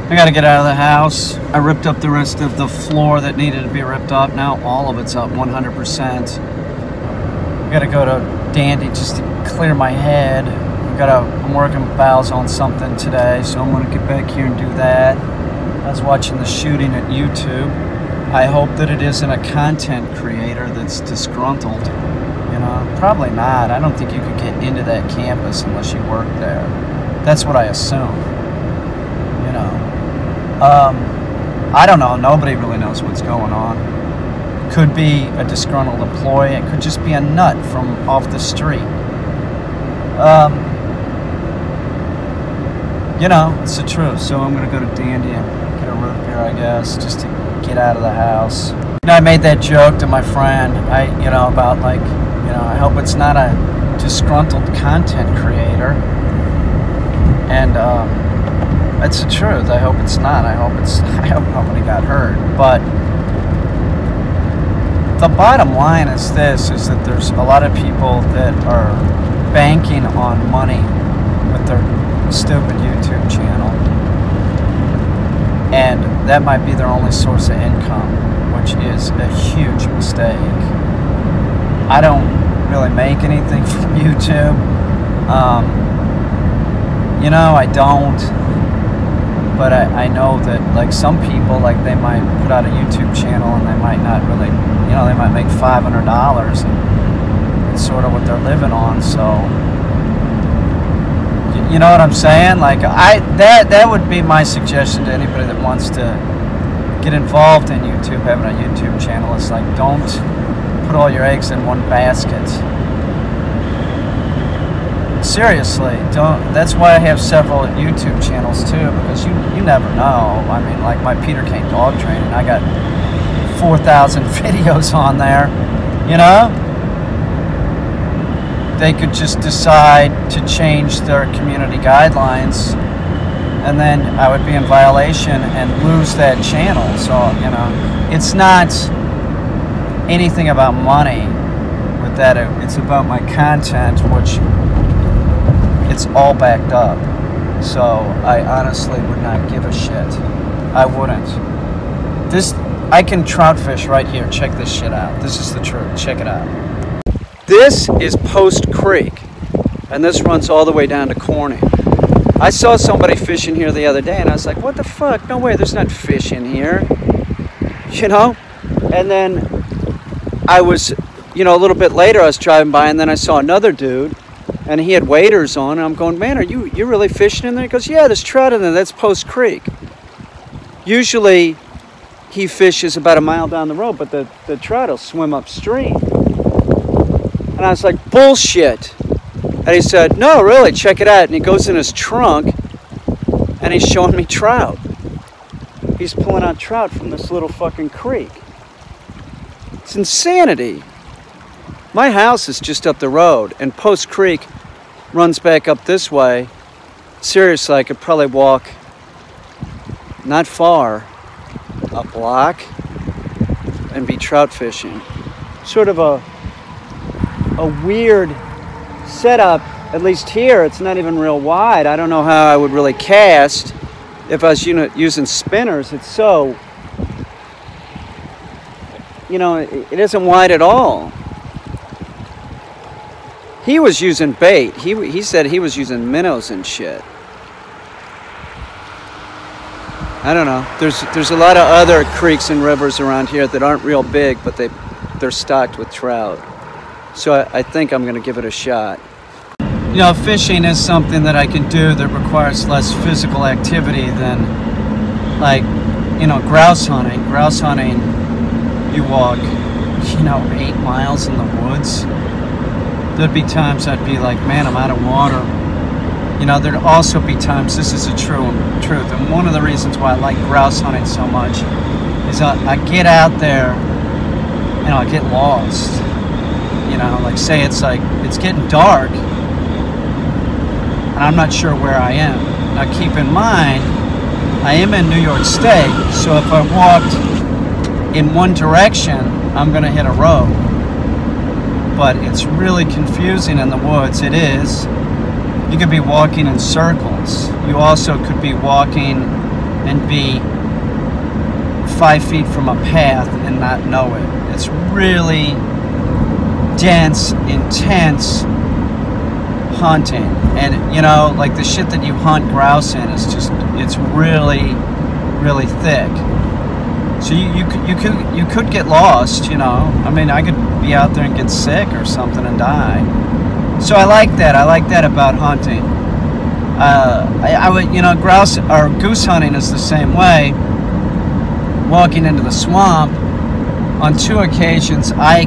I gotta get out of the house. I ripped up the rest of the floor that needed to be ripped up. Now all of it's up 100%. I gotta go to Dandy just to clear my head. I'm working with Bowles on something today, so I'm gonna get back here and do that. I was watching the shooting at YouTube. I hope that it isn't a content creator that's disgruntled. You know, probably not. I don't think you could get into that campus unless you work there. That's what I assume. You know. I don't know. Nobody really knows what's going on. Could be a disgruntled employee. It could just be a nut from off the street. You know, it's the truth. So I'm going to go to Dandy and get a root beer, I guess, just to get out of the house. You know, I made that joke to my friend, about like, I hope it's not a disgruntled content creator. And, that's the truth. I hope it's not. I hope nobody got hurt. But the bottom line is this, is that there's a lot of people that are banking on money with their stupid YouTube channel. And that might be their only source of income, which is a huge mistake. I don't really make anything from YouTube. I don't. But I know that, like, some people, like, they might put out a YouTube channel and they might not really, they might make $500 and it's sort of what they're living on. So, you know what I'm saying? Like, that would be my suggestion to anybody that wants to get involved in YouTube, having a YouTube channel. It's like, don't put all your eggs in one basket. Seriously, don't. That's why I have several YouTube channels too, because you never know. I mean, like my Peter Caine dog training, I got 4,000 videos on there. They could just decide to change their community guidelines, and then I would be in violation and lose that channel. So it's not anything about money with that. It's about my content, which it's all backed up. So I honestly would not give a shit. I wouldn't. I can trout fish right here. Check this shit out. This is the truth. Check it out. This is Post Creek, and this runs all the way down to Corning. I saw somebody fishing here the other day, and I was like, what the fuck? No way, there's not fish in here. And then I was, a little bit later, I was driving by, and then I saw another dude, and he had waders on, and I'm going, man, you're really fishing in there? He goes, yeah, there's trout in there. That's Post Creek. Usually, he fishes about a mile down the road, but the trout will swim upstream. And I was like, bullshit. And he said, no, really, check it out. And he goes in his trunk, and he's showing me trout. He's pulling out trout from this little fucking creek. It's insanity. My house is just up the road, and Post Creek runs back up this way. Seriously, I could probably walk not far, a block, and be trout fishing. Sort of a weird setup. At least here, it's not even real wide. I don't know how I would really cast if I was using spinners. It's so, it isn't wide at all. He was using bait. He said he was using minnows and shit. I don't know. There's a lot of other creeks and rivers around here that aren't real big, but they're stocked with trout. So I think I'm going to give it a shot. Fishing is something that I can do that requires less physical activity than, like, grouse hunting. Grouse hunting, you walk, 8 miles in the woods. There'd be times I'd be like, man, I'm out of water. There'd also be times, this is the truth, and one of the reasons why I like grouse hunting so much is I get out there, I get lost. Like say it's getting dark, and I'm not sure where I am. Now keep in mind, I am in New York State, so if I walked in one direction, I'm gonna hit a road. But it's really confusing in the woods. It is. You could be walking in circles. You also could be walking and be 5 feet from a path and not know it. It's really dense, intense hunting. And you know, like the shit that you hunt grouse in is just, it's really, really thick. So you could get lost, you know. I mean, I could be out there and get sick or something and die. So I like that. I like that about hunting. I would, you know, grouse or goose hunting is the same way. Walking into the swamp, on 2 occasions, I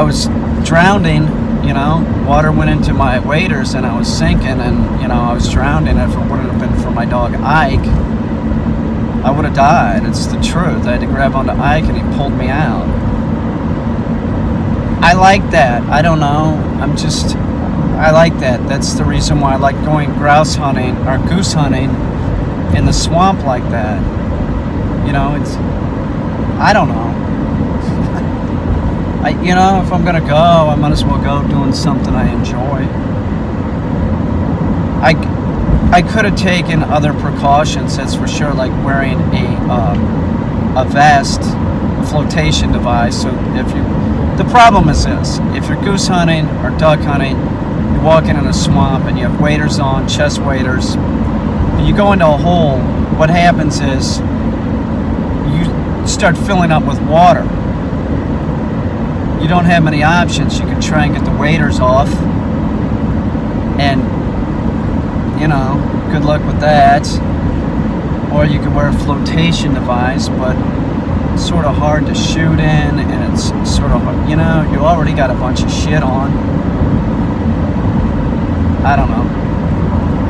was drowning, you know, water went into my waders and I was sinking, and, you know, I was drowning. If it wouldn't have been for my dog Ike, I would have died. It's the truth. I had to grab onto Ike and he pulled me out. I like that. I don't know. I like that. That's the reason why I like going grouse hunting or goose hunting in the swamp like that. You know, it's, I don't know. You know, if I'm gonna go, I might as well go doing something I enjoy. I could have taken other precautions, that's for sure, like wearing a vest, a flotation device. So the problem is this: if you're goose hunting or duck hunting, you're walking in a swamp and you have waders on, chest waders, and you go into a hole. What happens is you start filling up with water. You don't have many options. You can try and get the waders off, and you know, good luck with that. Or you can wear a flotation device, but it's sort of hard to shoot in, and it's sort of, you know, you already got a bunch of shit on. I don't know.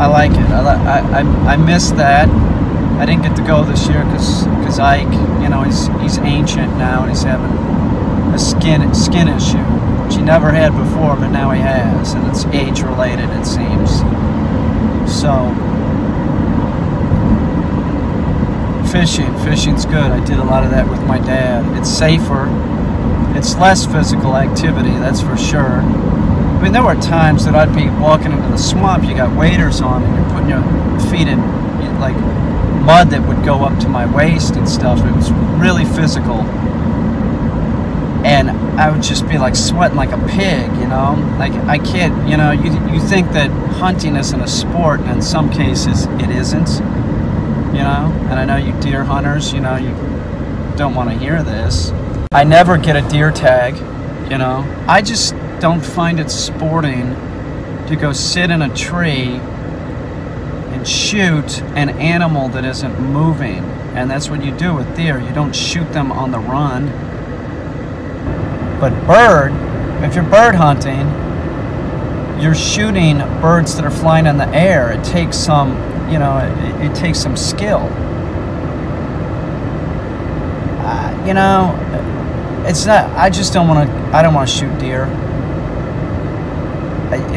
I like it. I miss that. I didn't get to go this year because Ike, you know, he's ancient now and he's having a skin issue, which he never had before, but now he has, and it's age related, it seems. So fishing's good. I did a lot of that with my dad. It's safer, it's less physical activity, that's for sure. I mean, there were times that I'd be walking into the swamp, you got waders on and you're putting your feet in like mud that would go up to my waist and stuff. It was really physical. And I would just be like sweating like a pig, you know? Like, I can't, you know, you think that hunting isn't a sport, and in some cases it isn't, you know? And I know you deer hunters, you know, you don't want to hear this. I never get a deer tag, you know? I just don't find it sporting to go sit in a tree and shoot an animal that isn't moving. And that's what you do with deer. You don't shoot them on the run. But if you're bird hunting, you're shooting birds that are flying in the air. It takes some, you know, it takes some skill. You know, it's not, I don't want to shoot deer.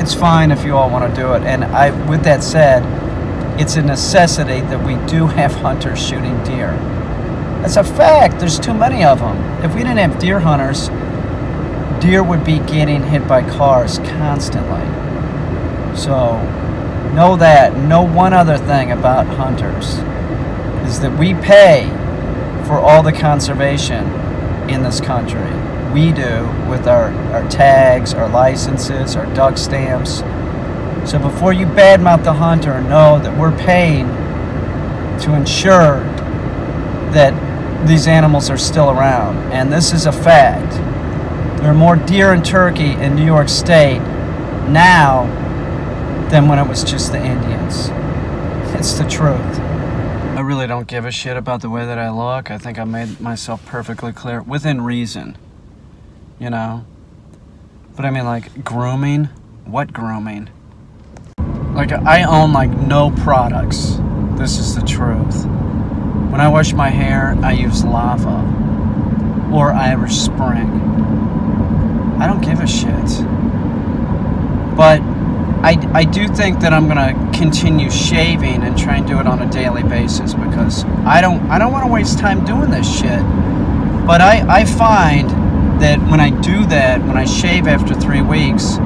It's fine if you all want to do it. And with that said, it's a necessity that we do have hunters shooting deer. That's a fact. There's too many of them. If we didn't have deer hunters, deer would be getting hit by cars constantly. So know that. Know one other thing about hunters is that we pay for all the conservation in this country. We do with our tags, our licenses, our duck stamps. So before you badmouth the hunter, know that we're paying to ensure that these animals are still around. And this is a fact. There are more deer and turkey in New York State now than when it was just the Indians. It's the truth. I really don't give a shit about the way that I look. I think I made myself perfectly clear, within reason, you know? But I mean, like, grooming? What grooming? Like, I own, like, no products. This is the truth. When I wash my hair, I use lava or Irish Spring. I don't give a shit. But I do think that I'm gonna continue shaving and try and do it on a daily basis, because I don't want to waste time doing this shit. But I find that when I do that, when I shave after 3 weeks,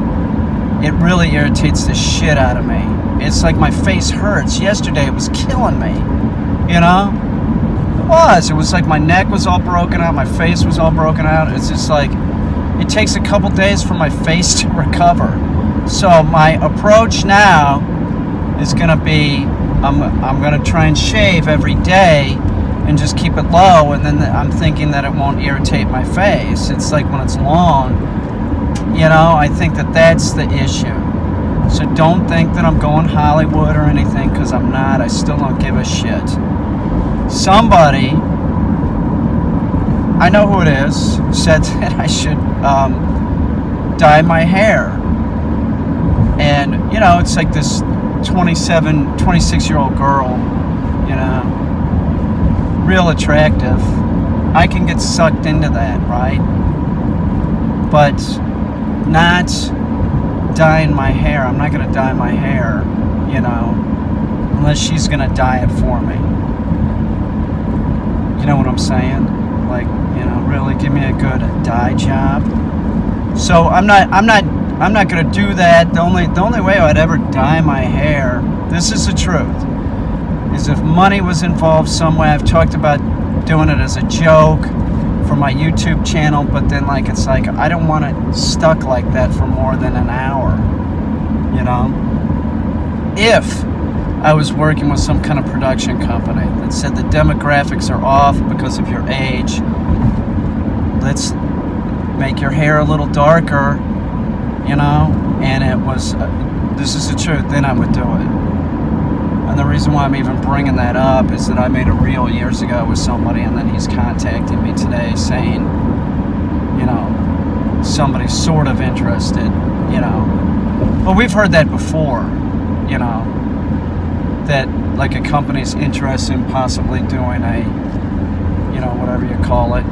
it really irritates the shit out of me. it's like my face hurts. Yesterday it was killing me, you know? It was like my neck was all broken out, my face was all broken out. It's just like, it takes a couple days for my face to recover. So my approach now is gonna be, I'm gonna try and shave every day and just keep it low, and then I'm thinking that it won't irritate my face. It's like when it's long, you know, I think that that's the issue. So don't think that I'm going Hollywood or anything, because I'm not. I still don't give a shit. Somebody, I know who it is, said that I should dye my hair. And, you know, it's like this 26-year-old girl, you know, real attractive. I can get sucked into that, right? But not dyeing my hair. I'm not going to dye my hair, you know, unless she's going to dye it for me. You know what I'm saying? Like, you know, really give me a good dye job. So I'm not going to do that. The only way I'd ever dye my hair, this is the truth, is if money was involved some way. I've talked about doing it as a joke for my YouTube channel, but then like it's like I don't want it stuck like that for more than an hour, you know? If I was working with some kind of production company that said the demographics are off because of your age, let's make your hair a little darker, you know, and it was, this is the truth, then I would do it. And the reason why I'm even bringing that up is that I made a reel years ago with somebody, and then he's contacting me today saying, you know, somebody's sort of interested, you know. But we've heard that before, you know, that like a company's interested in possibly doing a, you know, whatever you call it.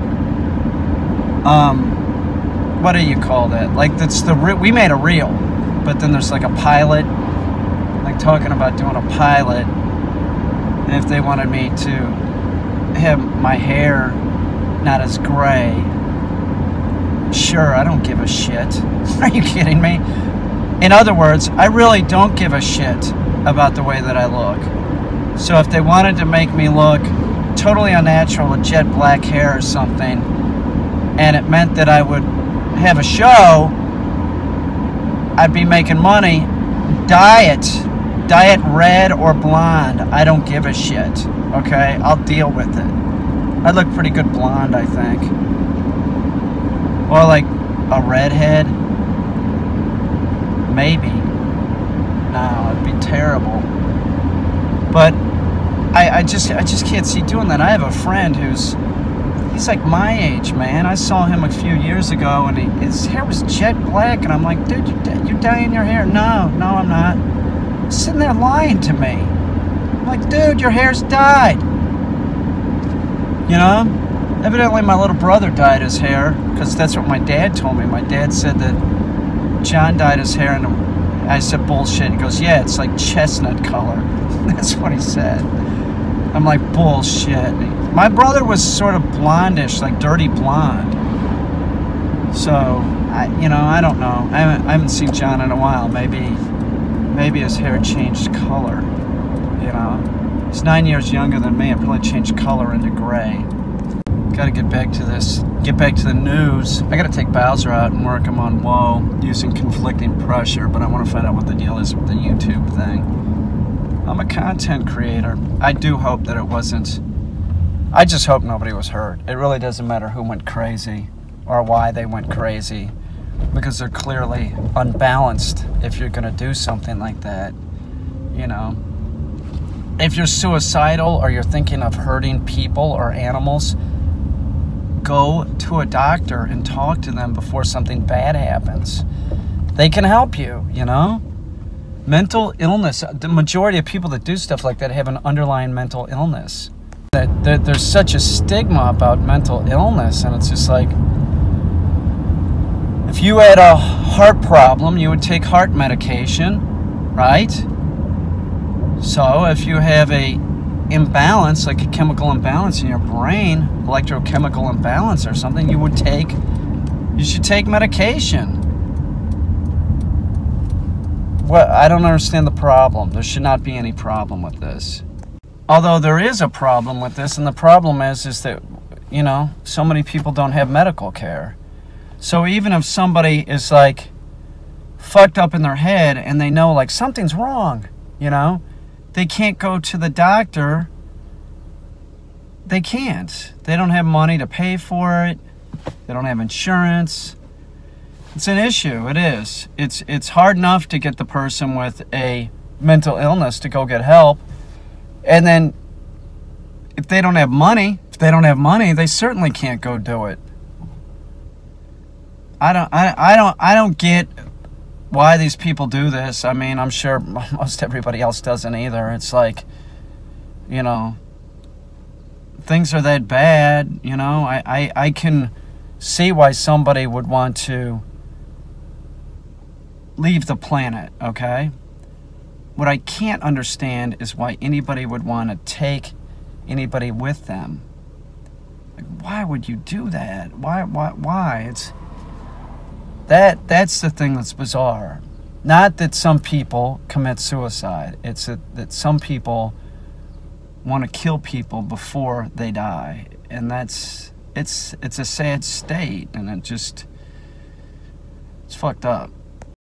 What do you call that? Like that's we made a reel, but then there's like a pilot, like talking about doing a pilot, and if they wanted me to have my hair not as gray, sure, I don't give a shit. Are you kidding me? In other words, I really don't give a shit about the way that I look. So if they wanted to make me look totally unnatural with jet black hair or something, and it meant that I would have a show, I'd be making money, dye it red or blonde. I don't give a shit, okay? I'll deal with it. I look pretty good blonde, I think. Or like a redhead. Maybe. No, it'd be terrible. But I just can't see doing that. I have a friend he's like my age, man. I saw him a few years ago, and his hair was jet black, and I'm like, dude, you're dyeing your hair. No, I'm not. He's sitting there lying to me. I'm like, dude, your hair's dyed. You know? Evidently my little brother dyed his hair, because that's what my dad told me. My dad said that John dyed his hair, and I said, bullshit. He goes, yeah, it's like chestnut color. That's what he said. I'm like, bullshit. My brother was sort of blondish, like dirty blonde. So, I don't know. I haven't seen John in a while. Maybe his hair changed color, you know. He's 9 years younger than me. It probably changed color into gray. Gotta get back to the news. I gotta take Bowser out and work him on Whoa using conflicting pressure, but I want to find out what the deal is with the YouTube thing. I'm a content creator. I do hope that it wasn't, I just hope nobody was hurt. It really doesn't matter who went crazy or why they went crazy, because they're clearly unbalanced if you're gonna do something like that, you know. If you're suicidal or you're thinking of hurting people or animals, go to a doctor and talk to them before something bad happens. They can help you, you know. Mental illness, the majority of people that do stuff like that have an underlying mental illness. There's such a stigma about mental illness, and it's just like, if you had a heart problem, you would take heart medication, right? So if you have a imbalance, like a chemical imbalance in your brain, electrochemical imbalance or something, you should take medication. I don't understand the problem. There should not be any problem with this. Although there is a problem with this, and the problem is that, you know, so many people don't have medical care. So even if somebody is like fucked up in their head and they know like something's wrong, you know, they can't go to the doctor. They can't. They don't have money to pay for it. They don't have insurance. It's an issue. It is. It's hard enough to get the person with a mental illness to go get help. And then if they don't have money, they certainly can't go do it. I don't get why these people do this. I mean, I'm sure most everybody else doesn't either. It's like, you know, things are that bad, you know. I can see why somebody would want to leave the planet, okay? What I can't understand is why anybody would want to take anybody with them. Like, why would you do that? Why? It's that's the thing that's bizarre. Not that some people commit suicide. It's that some people want to kill people before they die, and it's a sad state, and it's fucked up.